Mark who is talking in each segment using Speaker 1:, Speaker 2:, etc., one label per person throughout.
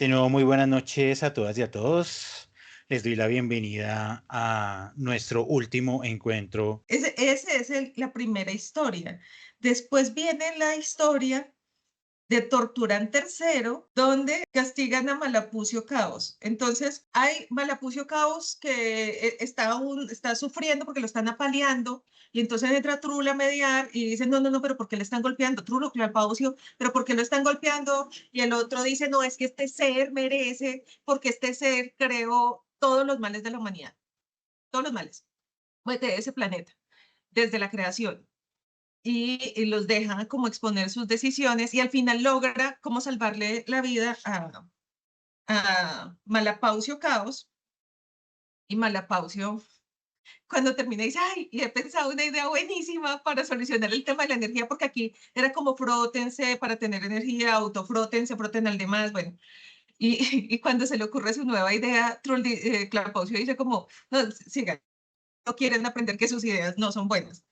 Speaker 1: De nuevo, muy buenas noches a todas y a todos. Les doy la bienvenida a nuestro último encuentro.
Speaker 2: Ese es la primera historia. Después viene la historia de Torturan Tercero, donde castigan a Malapucio Caos. Entonces, hay Malapucio Caos que está sufriendo porque lo están apaleando, y entonces entra Trul a mediar y dice, no, no, no, pero ¿por qué le están golpeando? Trul o Clapaucio, pero ¿por qué lo están golpeando? Y el otro dice, no, es que este ser merece, porque este ser creó todos los males de la humanidad, todos los males, pues, de ese planeta, desde la creación. Y los deja como exponer sus decisiones y al final logra como salvarle la vida a Malapaucio Caos. Y Malapaucio, cuando termina, dice, ay, y he pensado una idea buenísima para solucionar el tema de la energía, porque aquí era como frótense para tener energía, autofrótense, froten al demás, bueno. Y, y cuando se le ocurre su nueva idea, Clapaucio dice como, no, sigan, no quieren aprender que sus ideas no son buenas.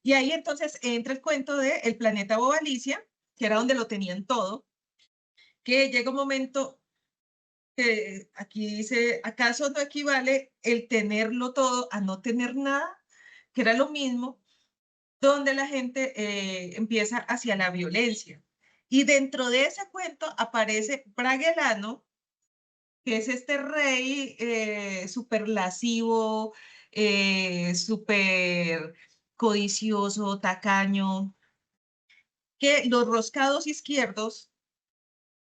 Speaker 2: Y ahí entonces entra el cuento de el planeta Bobalicia, que era donde lo tenían todo, que llega un momento que aquí dice, ¿acaso no equivale el tenerlo todo a no tener nada? Que era lo mismo, donde la gente empieza hacia la violencia. Y dentro de ese cuento aparece Bragelano, que es este rey súper lascivo, súper codicioso, tacaño, que los roscados izquierdos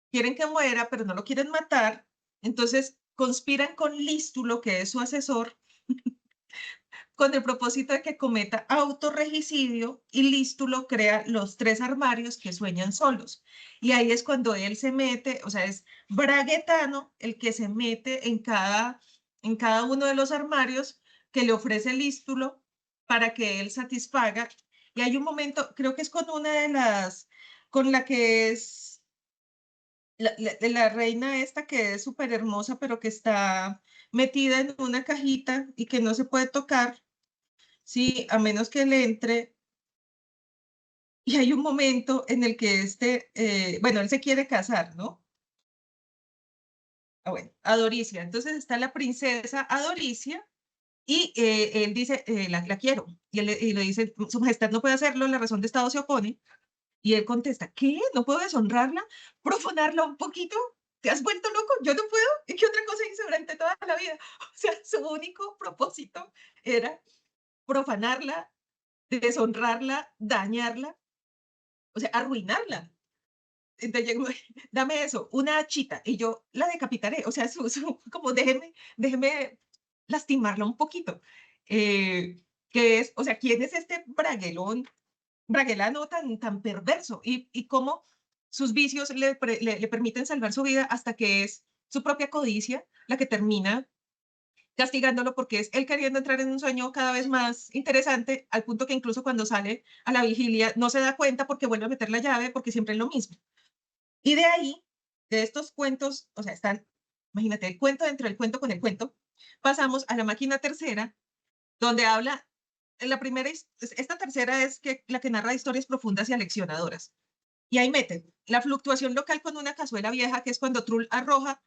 Speaker 2: quieren que muera, pero no lo quieren matar, entonces conspiran con Lístulo, que es su asesor, con el propósito de que cometa autorregicidio y Lístulo crea los tres armarios que sueñan solos. Y ahí es cuando él se mete, o sea, es Braguetano el que se mete en cada uno de los armarios que le ofrece Lístulo para que él satisfaga. Y hay un momento, creo que es con una de las, con la que es la reina esta que es súper hermosa, pero que está metida en una cajita y que no se puede tocar, sí, a menos que le entre. Y hay un momento en el que bueno, él se quiere casar, ¿no? Ah, bueno, Adoricia. Entonces está la princesa Adoricia y él dice, la quiero. Y le dice, su majestad no puede hacerlo, la razón de Estado se opone. Y él contesta, ¿qué? ¿No puedo deshonrarla? ¿Profanarla un poquito? ¿Te has vuelto loco? Yo no puedo. ¿Y qué otra cosa hice durante toda la vida? O sea, su único propósito era profanarla, deshonrarla, dañarla, o sea, arruinarla. Entonces llegó, dame eso, una hachita, y yo la decapitaré. O sea, como déjeme lastimarla un poquito. Que es, o sea, ¿quién es este braguelano tan perverso y cómo sus vicios le permiten salvar su vida hasta que es su propia codicia la que termina castigándolo porque es él queriendo entrar en un sueño cada vez más interesante, al punto que incluso cuando sale a la vigilia no se da cuenta porque vuelve a meter la llave porque siempre es lo mismo. Y de ahí, de estos cuentos, o sea, imagínate, el cuento dentro del cuento con el cuento, pasamos a la máquina tercera, donde habla la primera, esta tercera es la que narra historias profundas y aleccionadoras. Y ahí meten la fluctuación local con una cazuela vieja, que es cuando Trull arroja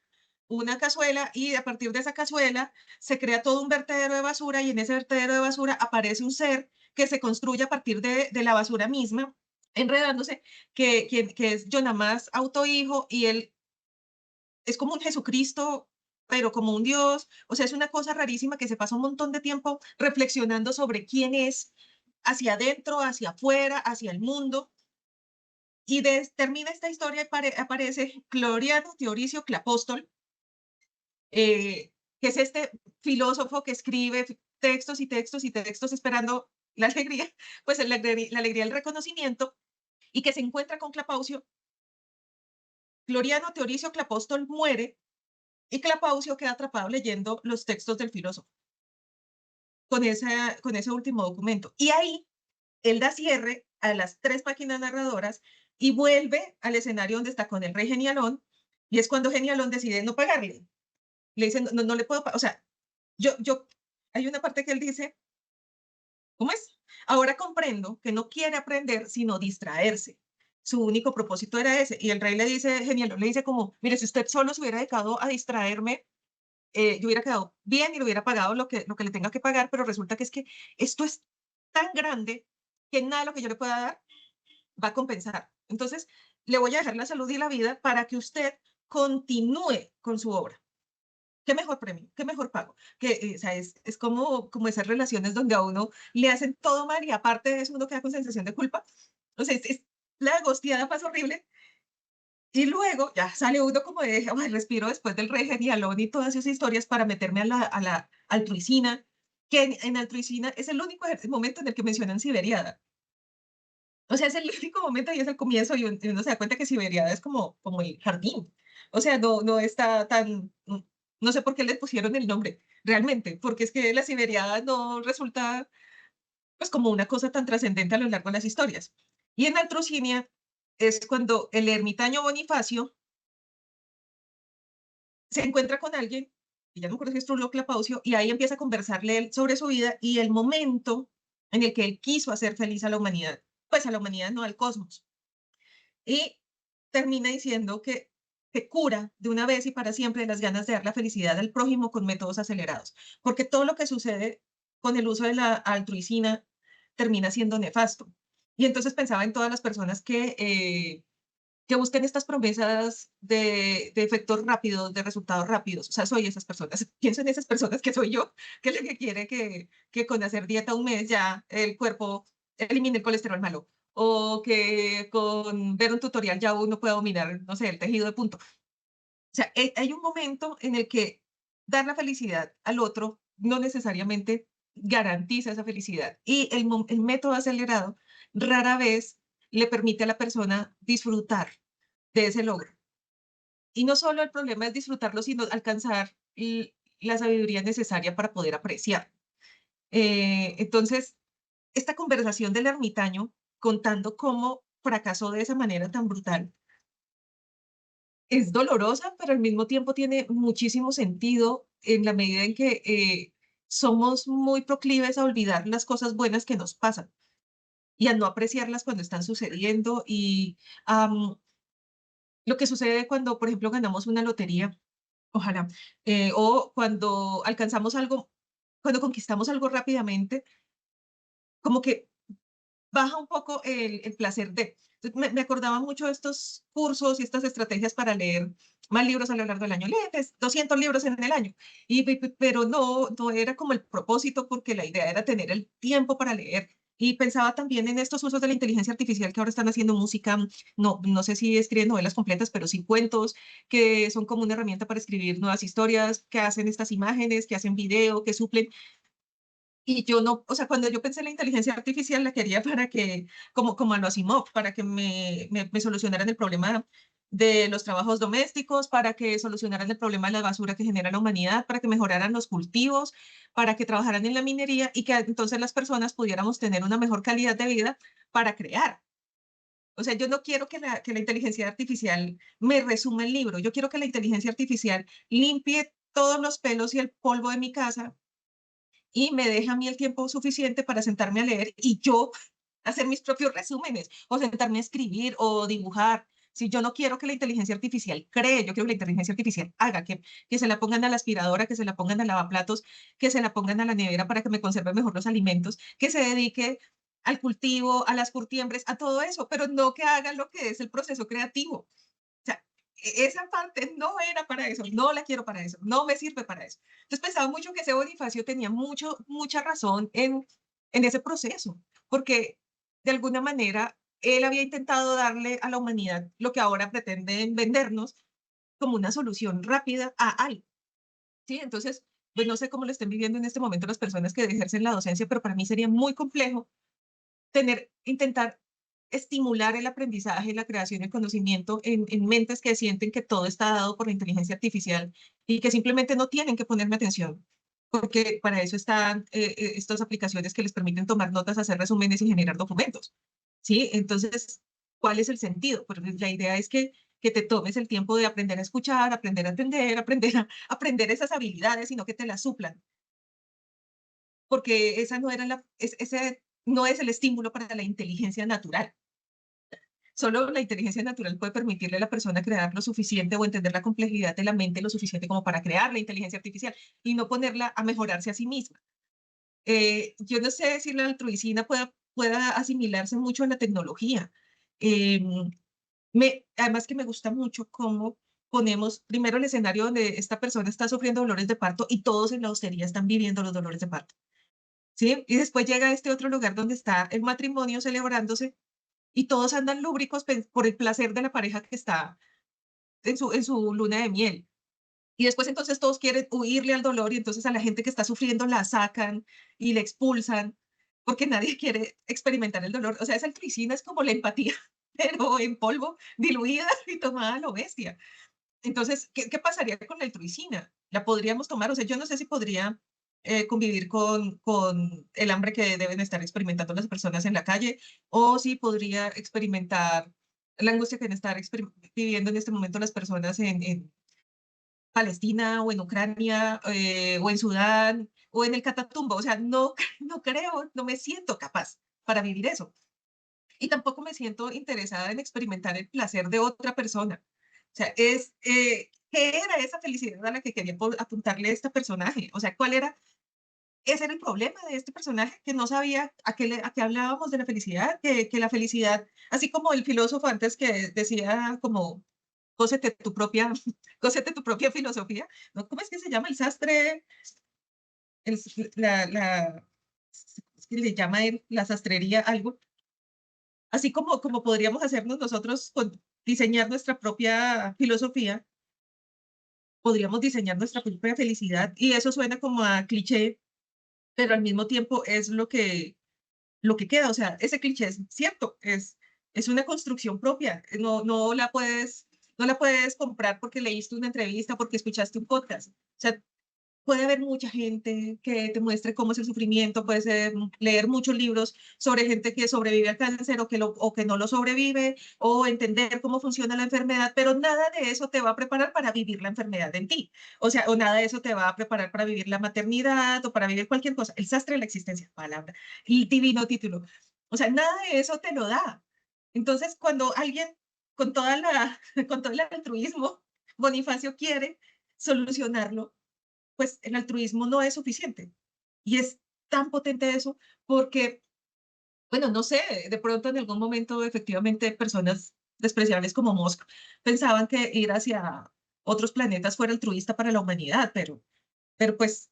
Speaker 2: una cazuela y a partir de esa cazuela se crea todo un vertedero de basura y en ese vertedero de basura aparece un ser que se construye a partir de la basura misma, enredándose, que es Jonamás autohijo y él es como un Jesucristo, pero como un Dios. O sea, es una cosa rarísima que se pasa un montón de tiempo reflexionando sobre quién es hacia adentro, hacia afuera, hacia el mundo. Y termina esta historia y aparece Cloriano Teoricio Clapóstol, que es este filósofo que escribe textos y textos y textos esperando la alegría, pues la alegría del reconocimiento, y que se encuentra con Clapaucio. Cloriano Teoricio Clapóstol muere y Clapaucio queda atrapado leyendo los textos del filósofo con ese último documento. Y ahí él da cierre a las tres máquinas narradoras y vuelve al escenario donde está con el rey Genialón, y es cuando Genialón decide no pagarle. Le dice, no, no, no le puedo pagar. O sea, yo, hay una parte que él dice, ¿cómo es? Ahora comprendo que no quiere aprender, sino distraerse. su único propósito era ese. Y el rey le dice, genial, le dice como, mire, si usted solo se hubiera dedicado a distraerme, yo hubiera quedado bien y le hubiera pagado lo que le tenga que pagar, pero resulta que esto es tan grande que nada de lo que yo le pueda dar va a compensar. Entonces, le voy a dejar la salud y la vida para que usted continúe con su obra. ¿Qué mejor premio? ¿Qué mejor pago? Que, o sea, es como esas relaciones donde a uno le hacen todo mal y aparte de eso uno queda con sensación de culpa. O sea, la angustiada pasa horrible y luego ya sale uno como de, ay, respiro después del rey genialón y todas esas historias para meterme a la altruicina, que en altruicina es el único momento en el que mencionan Siberiada. O sea, es el único momento y es el comienzo y uno se da cuenta que Siberiada es como el jardín. O sea, no está tan, no sé por qué le pusieron el nombre, realmente, porque es que la Siberiada no resulta, pues, como una cosa tan trascendente a lo largo de las historias. Y en Antrocinia es cuando el ermitaño Bonifacio se encuentra con alguien, y ya no me acuerdo si es Trullo o Clapaucio, y ahí empieza a conversarle él sobre su vida y el momento en el que él quiso hacer feliz a la humanidad, pues a la humanidad, no al cosmos. Y termina diciendo que cura de una vez y para siempre las ganas de dar la felicidad al prójimo con métodos acelerados, porque todo lo que sucede con el uso de la altruicina termina siendo nefasto. Y entonces pensaba en todas las personas que busquen estas promesas de efectos rápidos, de resultados rápidos. O sea, soy esas personas. Pienso en esas personas que soy yo, que es lo que quiere que con hacer dieta un mes ya el cuerpo elimine el colesterol malo. O que con ver un tutorial ya uno pueda dominar, no sé, el tejido de punto. O sea, hay un momento en el que dar la felicidad al otro no necesariamente garantiza esa felicidad. Y el método acelerado rara vez le permite a la persona disfrutar de ese logro. Y no solo el problema es disfrutarlo, sino alcanzar la sabiduría necesaria para poder apreciar. Entonces, esta conversación del ermitaño contando cómo fracasó de esa manera tan brutal es dolorosa, pero al mismo tiempo tiene muchísimo sentido en la medida en que somos muy proclives a olvidar las cosas buenas que nos pasan y a no apreciarlas cuando están sucediendo y lo que sucede cuando, por ejemplo, ganamos una lotería. Ojalá. O cuando alcanzamos algo, cuando conquistamos algo rápidamente, como que baja un poco el placer de. Entonces, me acordaba mucho de estos cursos y estas estrategias para leer más libros a lo largo del año. Lees 200 libros en el año, pero no era como el propósito porque la idea era tener el tiempo para leer. Y pensaba también en estos usos de la inteligencia artificial que ahora están haciendo música, no sé si escriben novelas completas, pero sí cuentos, que son como una herramienta para escribir nuevas historias, que hacen estas imágenes, que hacen video, que suplen. Y yo no, o sea, cuando yo pensé en la inteligencia artificial, la quería para que, como a lo Asimov, para que me solucionaran el problema de los trabajos domésticos, para que solucionaran el problema de la basura que genera la humanidad, para que mejoraran los cultivos, para que trabajaran en la minería y que entonces las personas pudiéramos tener una mejor calidad de vida para crear. O sea, yo no quiero que la inteligencia artificial me resuma el libro, yo quiero que la inteligencia artificial limpie todos los pelos y el polvo de mi casa y me deja a mí el tiempo suficiente para sentarme a leer y yo hacer mis propios resúmenes o sentarme a escribir o dibujar. Si yo no quiero que la inteligencia artificial cree, yo quiero que la inteligencia artificial haga, que se la pongan a la aspiradora, que se la pongan al lavaplatos, que se la pongan a la nevera para que me conserve mejor los alimentos, que se dedique al cultivo, a las curtiembres, a todo eso, pero no que haga lo que es el proceso creativo. O sea, esa parte no era para eso, no la quiero para eso, no me sirve para eso. Entonces pensaba mucho que ese Bonifacio tenía mucha razón en ese proceso, porque de alguna manera él había intentado darle a la humanidad lo que ahora pretenden vendernos como una solución rápida a algo, ¿sí? Entonces, pues no sé cómo lo estén viviendo en este momento las personas que ejercen la docencia, pero para mí sería muy complejo intentar estimular el aprendizaje, la creación y el conocimiento en mentes que sienten que todo está dado por la inteligencia artificial y que simplemente no tienen que ponerme atención, porque para eso están estas aplicaciones que les permiten tomar notas, hacer resúmenes y generar documentos, ¿sí? Entonces, ¿cuál es el sentido? Pues la idea es que te tomes el tiempo de aprender a escuchar, aprender a entender, aprender esas habilidades, sino que te las suplan, porque esa no era ese no es el estímulo para la inteligencia natural. Solo la inteligencia natural puede permitirle a la persona crear lo suficiente o entender la complejidad de la mente lo suficiente como para crear la inteligencia artificial y no ponerla a mejorarse a sí misma. Yo no sé si la altruicina pueda asimilarse mucho a la tecnología. Em, además que me gusta mucho cómo ponemos primero el escenario donde esta persona está sufriendo dolores de parto y todos en la hostería están viviendo los dolores de parto, ¿sí? Y después llega a este otro lugar donde está el matrimonio celebrándose y todos andan lúbricos por el placer de la pareja que está en su luna de miel. Y después entonces todos quieren huirle al dolor y entonces a la gente que está sufriendo la sacan y la expulsan porque nadie quiere experimentar el dolor. O sea, esa altruicina es como la empatía, pero en polvo, diluida y tomada a lo bestia. Entonces, ¿qué pasaría con la altruicina? ¿La podríamos tomar? O sea, yo no sé si podría convivir con el hambre que deben estar experimentando las personas en la calle o si podría experimentar la angustia que deben estar viviendo en este momento las personas en Palestina o en Ucrania o en Sudán o en el Catatumbo. O sea, no, no creo, no me siento capaz para vivir eso. Y tampoco me siento interesada en experimentar el placer de otra persona. O sea, ¿qué era esa felicidad a la que quería apuntarle a este personaje? O sea, ¿cuál era? Ese era el problema de este personaje, que no sabía a qué hablábamos de la felicidad, que la felicidad, así como el filósofo antes que decía como, cósete tu propia, cósete tu propia filosofía, ¿no? ¿Cómo es que se llama? El sastre, el, la, es que le llama él, la sastrería, algo, así como podríamos hacernos nosotros diseñar nuestra propia filosofía, podríamos diseñar nuestra propia felicidad y eso suena como a cliché, pero al mismo tiempo es lo que queda, o sea, ese cliché es cierto, es una construcción propia, no la puedes comprar porque leíste una entrevista, porque escuchaste un podcast. O sea, puede haber mucha gente que te muestre cómo es el sufrimiento, puedes leer muchos libros sobre gente que sobrevive al cáncer o que no lo sobrevive, o entender cómo funciona la enfermedad, pero nada de eso te va a preparar para vivir la enfermedad en ti. O sea, o nada de eso te va a preparar para vivir la maternidad o para vivir cualquier cosa. El sastre de la existencia, palabra, el divino título. O sea, nada de eso te lo da. Entonces, cuando alguien con con todo el altruismo, Bonifacio quiere solucionarlo, pues el altruismo no es suficiente. Y es tan potente eso porque, bueno, no sé, de pronto en algún momento efectivamente personas despreciables como Musk pensaban que ir hacia otros planetas fuera altruista para la humanidad, pero pues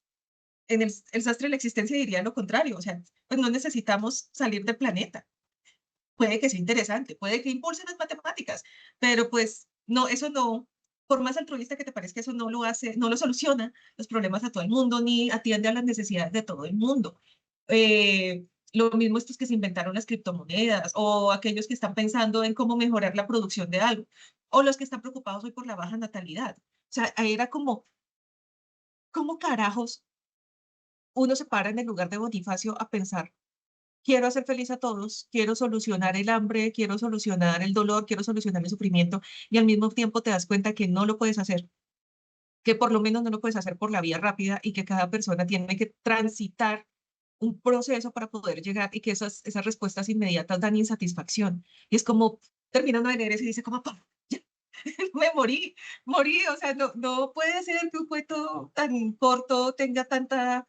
Speaker 2: en el sastre de la existencia diría lo contrario, o sea, pues no necesitamos salir del planeta. Puede que sea interesante, puede que impulse las matemáticas, pero pues no, eso no, por más altruista que te parezca, eso no lo hace, no lo soluciona los problemas a todo el mundo, ni atiende a las necesidades de todo el mundo. Lo mismo estos que se inventaron las criptomonedas, o aquellos que están pensando en cómo mejorar la producción de algo, o los que están preocupados hoy por la baja natalidad. O sea, ahí era como, ¿cómo carajos uno se para en el lugar de Bonifacio a pensar? Quiero hacer feliz a todos, quiero solucionar el hambre, quiero solucionar el dolor, quiero solucionar el sufrimiento y al mismo tiempo te das cuenta que no lo puedes hacer, que por lo menos no lo puedes hacer por la vía rápida y que cada persona tiene que transitar un proceso para poder llegar y que esas respuestas inmediatas dan insatisfacción. Y es como termina uno de leer eso y dice como, "Pum, ya, me morí, o sea, no puede ser que un cuento tan corto tenga tanta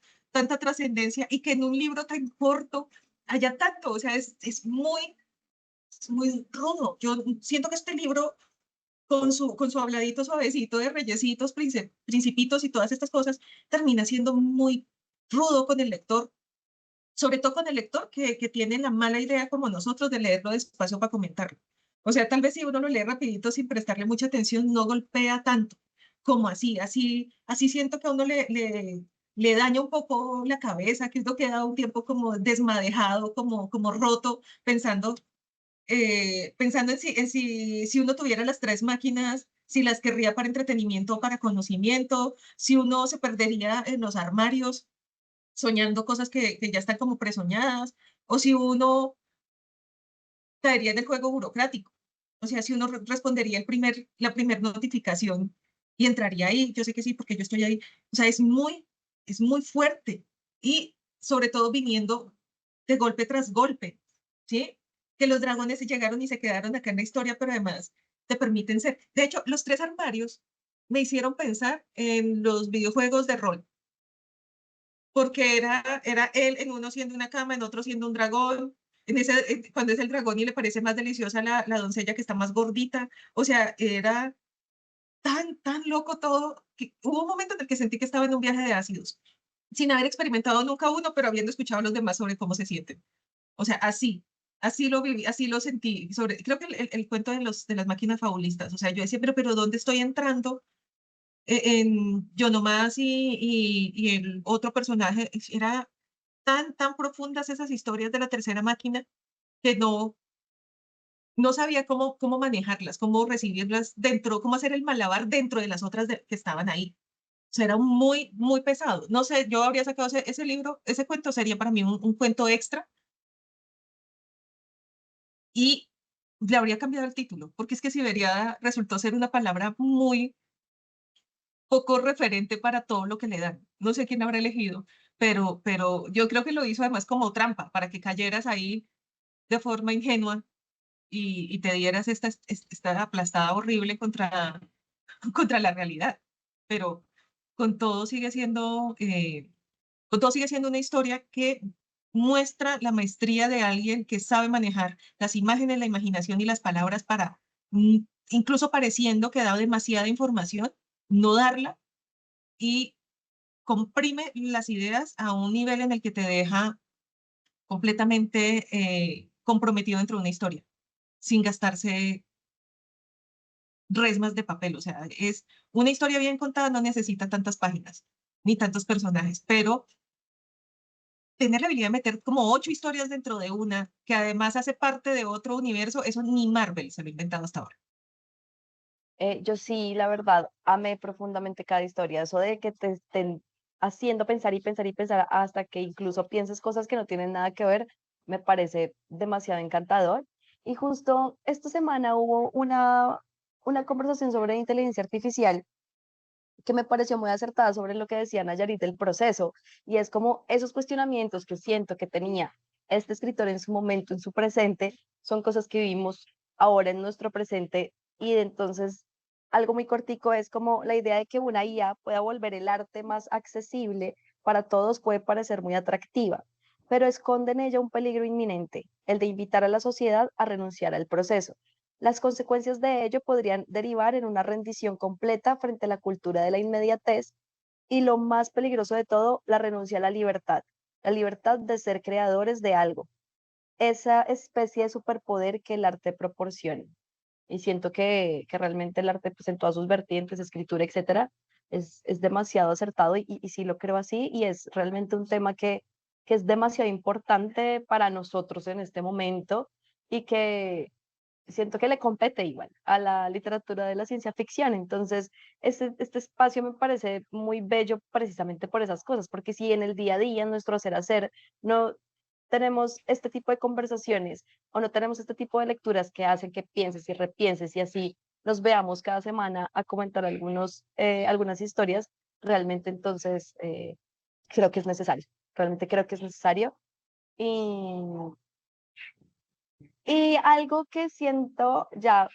Speaker 2: trascendencia y que en un libro tan corto haya tanto, o sea, es muy rudo. Yo siento que este libro, con su habladito suavecito de reyesitos, principitos y todas estas cosas, termina siendo muy rudo con el lector, sobre todo con el lector que tiene la mala idea como nosotros de leerlo despacio para comentarlo. O sea, tal vez si uno lo lee rapidito sin prestarle mucha atención, no golpea tanto como así siento que a uno le daña un poco la cabeza, que es lo que da un tiempo como desmadejado, como roto, pensando en si uno tuviera las tres máquinas, si las querría para entretenimiento o para conocimiento, si uno se perdería en los armarios soñando cosas que ya están como presoñadas, o si uno caería en el juego burocrático. O sea, si uno respondería la primer notificación y entraría ahí, yo sé que sí, porque yo estoy ahí. O sea, es muy fuerte y sobre todo viniendo de golpe tras golpe, ¿sí? que los dragones llegaron y se quedaron acá en la historia, pero además te permiten ser. De hecho, los tres armarios me hicieron pensar en los videojuegos de rol, porque era él en uno siendo una cama, en otro siendo un dragón, en ese, cuando es el dragón y le parece más deliciosa la doncella que está más gordita. O sea, era tan loco todo, que hubo un momento en el que sentí que estaba en un viaje de ácidos, sin haber experimentado nunca uno, pero habiendo escuchado a los demás sobre cómo se sienten. O sea, así lo viví, así lo sentí. Creo que el cuento de las máquinas fabulistas, o sea, yo decía, pero ¿dónde estoy entrando? En Yo Nomás y el otro personaje, era tan profundas esas historias de la tercera máquina que no sabía cómo manejarlas, cómo recibirlas dentro, cómo hacer el malabar dentro de las otras que estaban ahí. O sea, era muy pesado. No sé, yo habría sacado ese libro, ese cuento sería para mí un cuento extra y le habría cambiado el título, porque es que Siberiada resultó ser una palabra muy poco referente para todo lo que le dan. No sé quién habrá elegido, pero yo creo que lo hizo además como trampa, para que cayeras ahí de forma ingenua y te dieras esta aplastada horrible contra la realidad. Pero con todo sigue siendo, con todo sigue siendo una historia que muestra la maestría de alguien que sabe manejar las imágenes, la imaginación y las palabras para, incluso pareciendo que da demasiada información, no darla y comprime las ideas a un nivel en el que te deja completamente comprometido dentro de una historia, sin gastarse resmas de papel. O sea, es una historia bien contada, no necesita tantas páginas ni tantos personajes, pero tener la habilidad de meter como 8 historias dentro de una, que además hace parte de otro universo, eso ni Marvel se lo ha inventado hasta ahora.
Speaker 3: Yo sí, la verdad, amé profundamente cada historia, eso de que te estén haciendo pensar y pensar y pensar hasta que incluso pienses cosas que no tienen nada que ver, me parece demasiado encantador. Y justo esta semana hubo una conversación sobre inteligencia artificial que me pareció muy acertada sobre lo que decía Nayarit del proceso, y es como esos cuestionamientos que siento que tenía este escritor en su momento, en su presente, son cosas que vivimos ahora en nuestro presente, y entonces algo muy cortico es como la idea de que una IA pueda volver el arte más accesible para todos puede parecer muy atractiva, pero esconde en ella un peligro inminente, el de invitar a la sociedad a renunciar al proceso. Las consecuencias de ello podrían derivar en una rendición completa frente a la cultura de la inmediatez y, lo más peligroso de todo, la renuncia a la libertad de ser creadores de algo, esa especie de superpoder que el arte proporciona. Y siento que realmente el arte, pues en todas sus vertientes, escritura, etcétera, es demasiado acertado y sí lo creo así y es realmente un tema que es demasiado importante para nosotros en este momento y que siento que le compete igual a la literatura de la ciencia ficción. Entonces, este espacio me parece muy bello precisamente por esas cosas, porque si en el día a día, en nuestro hacer, no tenemos este tipo de conversaciones o no tenemos este tipo de lecturas que hacen que pienses y repienses y así nos veamos cada semana a comentar algunas historias, realmente entonces creo que es necesario, realmente creo que es necesario. Y, y algo que siento ya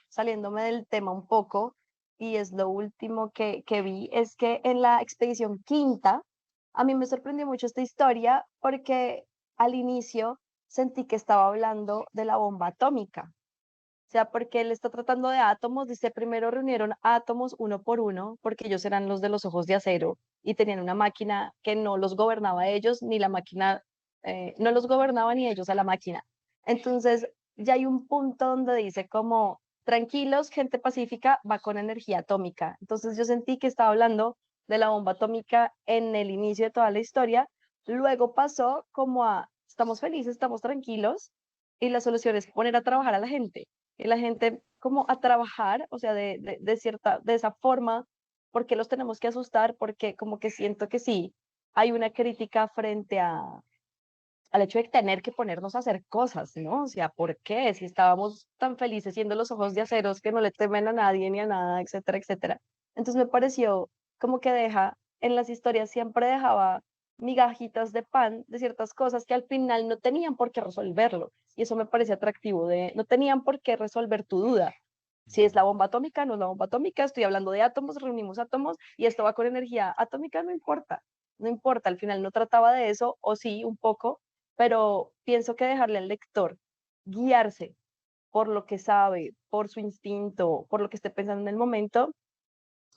Speaker 3: saliéndome del tema un poco, y es lo último que vi, es que en la expedición quinta, a mí me sorprendió mucho esta historia porque al inicio sentí que estaba hablando de la bomba atómica. O sea, porque él está tratando de átomos, dice, primero reunieron átomos uno por uno, porque ellos eran los de los ojos de acero y tenían una máquina que no los gobernaba a ellos, ni la máquina, no los gobernaba ni ellos a la máquina. Entonces, ya hay un punto donde dice como, tranquilos, gente pacífica, va con energía atómica. Entonces yo sentí que estaba hablando de la bomba atómica en el inicio de toda la historia, luego pasó como a, estamos felices, estamos tranquilos, y la solución es poner a trabajar a la gente y la gente como a trabajar, o sea, de esa forma, porque los tenemos que asustar, porque como que siento que sí, hay una crítica frente al hecho de tener que ponernos a hacer cosas, ¿no? O sea, ¿por qué? Si estábamos tan felices siendo los ojos de aceros que no le temen a nadie ni a nada, etcétera, etcétera. Entonces me pareció como que deja, en las historias siempre dejaba migajitas de pan de ciertas cosas que al final no tenían por qué resolverlo. Y eso me parece atractivo de, no tenían por qué resolver tu duda. Si es la bomba atómica, no es la bomba atómica, estoy hablando de átomos, reunimos átomos y esto va con energía atómica, no importa, no importa, al final no trataba de eso, o sí, un poco, pero pienso que dejarle al lector guiarse por lo que sabe, por su instinto, por lo que esté pensando en el momento,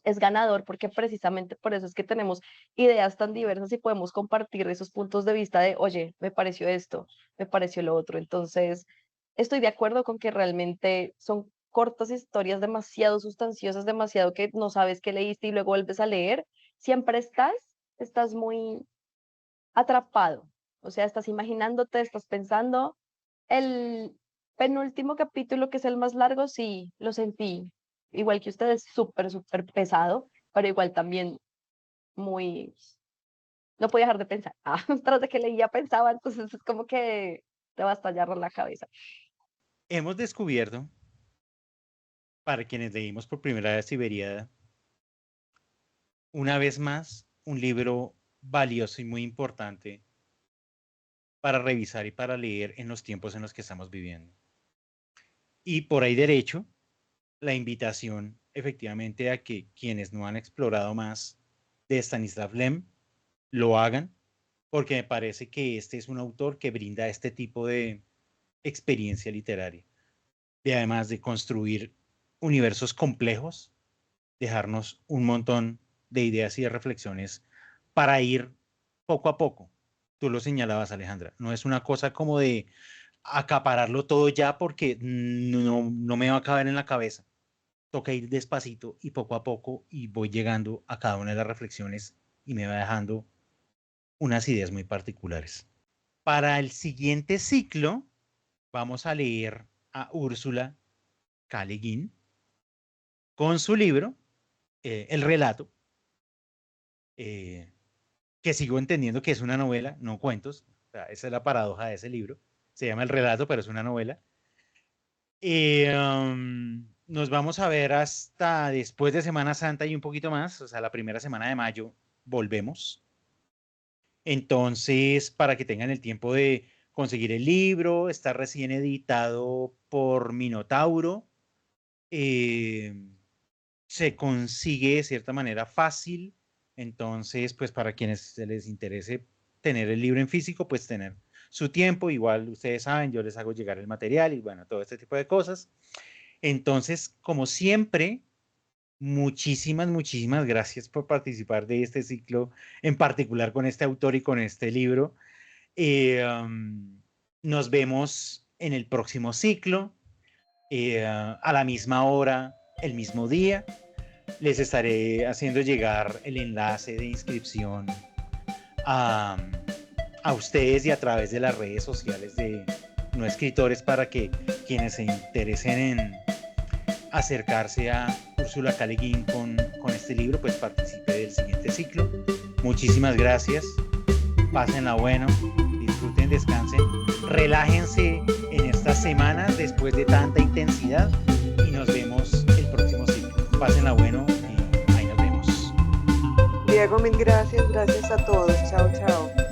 Speaker 3: es ganador, porque precisamente por eso es que tenemos ideas tan diversas y podemos compartir esos puntos de vista de, oye, me pareció esto, me pareció lo otro. Entonces, estoy de acuerdo con que realmente son cortas historias demasiado sustanciosas, demasiado que no sabes qué leíste y luego vuelves a leer. Siempre estás muy atrapado. O sea, estás imaginándote, estás pensando. El penúltimo capítulo, que es el más largo, sí, lo sentí. Igual que ustedes, súper, súper pesado, pero igual también muy... No podía dejar de pensar. Tras de que leía pensaba, entonces es como que te va a estallar la cabeza.
Speaker 1: Hemos descubierto, para quienes leímos por primera vez Siberiada, una vez más, un libro valioso y muy importante para revisar y para leer en los tiempos en los que estamos viviendo. Y por ahí derecho, la invitación efectivamente a que quienes no han explorado más de Stanislav Lem lo hagan, porque me parece que este es un autor que brinda este tipo de experiencia literaria, y además de construir universos complejos, dejarnos un montón de ideas y de reflexiones para ir poco a poco. Tú lo señalabas, Alejandra, no es una cosa como de acapararlo todo ya porque no me va a caber en la cabeza. Toca ir despacito y poco a poco y voy llegando a cada una de las reflexiones y me va dejando unas ideas muy particulares. Para el siguiente ciclo vamos a leer a Úrsula K. Le Guin con su libro, El relato, que sigo entendiendo que es una novela, no cuentos. O sea, esa es la paradoja de ese libro. Se llama El relato, pero es una novela. Nos vamos a ver hasta después de Semana Santa y un poquito más, o sea, la primera semana de mayo volvemos. Entonces, para que tengan el tiempo de conseguir el libro, está recién editado por Minotauro. Se consigue de cierta manera fácil. Entonces, pues para quienes se les interese tener el libro en físico, pues tener su tiempo. Igual ustedes saben, yo les hago llegar el material y bueno, todo este tipo de cosas. Entonces, como siempre, muchísimas gracias por participar de este ciclo, en particular con este autor y con este libro. Nos vemos en el próximo ciclo, a la misma hora, el mismo día. Les estaré haciendo llegar el enlace de inscripción a, a ustedes y a través de las redes sociales de No Escritores para que quienes se interesen en acercarse a Úrsula K. Le Guin con este libro, pues participe del siguiente ciclo. Muchísimas gracias. Pásenla bueno, disfruten, descansen, relájense en estas semanas después de tanta intensidad y nos vemos el próximo ciclo. Pásenla bueno y ahí nos vemos.
Speaker 4: Diego, mil gracias, gracias a todos. Chao, chao.